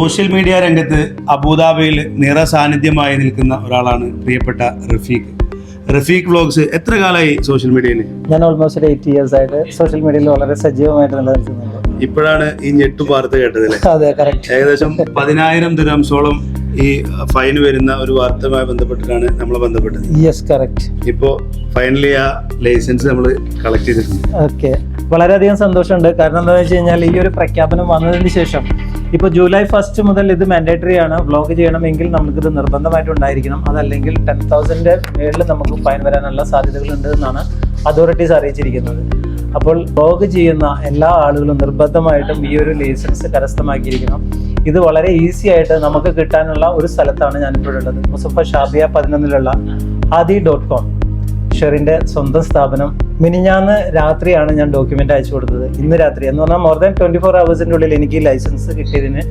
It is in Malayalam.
സോഷ്യൽ മീഡിയ രംഗത്ത് അബുദാബിയിൽ നിറസാന്നിധ്യമായി നിൽക്കുന്ന ഒരാളാണ് പ്രിയപ്പെട്ട റഫീഖ് വ്ലോഗ്സ്. എത്ര കാലമായി സോഷ്യൽ മീഡിയയിൽ? ഞാൻ ഓൾമോസ്റ്റ് ഒരു 8 years ആയിട്ട് സോഷ്യൽ മീഡിയയിൽ വളരെ സജീവമായിട്ട് നിലനിൽക്കുന്നുണ്ട്. ഇപ്പോഴാണ് ഈ ഞെട്ടു വാർത്ത കേട്ടത് അല്ലേ? അതെ, കറക്റ്റ്. ഏകദേശം 10,000 ദിർഹംസോളം ഈ ഫൈൻ വരുന്ന ഒരു വാർത്തയുമായി ബന്ധപ്പെട്ടിട്ടാണ് നമ്മളെ ബന്ധപ്പെട്ടത്. Yes, correct. ഇപ്പോ ഫൈനലി ആ ലൈസൻസ് നമ്മൾ കളക്ട് ചെയ്തിട്ടുണ്ട്. ഓക്കെ, വളരെയധികം സന്തോഷമുണ്ട്. കാരണം എന്താണെന്ന് വെച്ച് കഴിഞ്ഞാൽ ഈ ഒരു പ്രഖ്യാപനം വന്നതിന് ശേഷം ഇപ്പോൾ July 1 മുതൽ ഇത് മാൻഡേറ്ററി ആണ്. വ്ലോഗ് ചെയ്യണമെങ്കിൽ നമുക്കിത് നിർബന്ധമായിട്ട് ഉണ്ടായിരിക്കണം. അതല്ലെങ്കിൽ 10,000 മേളിൽ നമുക്ക് ഫൈൻ വരാനുള്ള സാധ്യതകളുണ്ട് എന്നാണ് അതോറിറ്റീസ് അറിയിച്ചിരിക്കുന്നത്. അപ്പോൾ വ്ലോഗ് ചെയ്യുന്ന എല്ലാ ആളുകളും നിർബന്ധമായിട്ടും ഈ ഒരു ലൈസൻസ് കരസ്ഥമാക്കിയിരിക്കണം. ഇത് വളരെ ഈസി ആയിട്ട് നമുക്ക് കിട്ടാനുള്ള ഒരു സ്ഥലത്താണ് ഞാനിപ്പോഴുള്ളത്. മുസഫ ഷാബിയ 11-ലുള്ള Hadi.com, ഷെറിൻ്റെ സ്വന്തം സ്ഥാപനം. മിനിഞ്ഞാന്ന് രാത്രിയാണ് ഞാൻ ഡോക്യുമെന്റ് അയച്ചു കൊടുത്തത്. ഇന്ന് രാത്രി എന്ന് പറഞ്ഞാൽ മോർ ദാൻ 24 hours ഉള്ളിൽ എനിക്ക് ഈ ലൈസൻസ് കിട്ടിയതിന്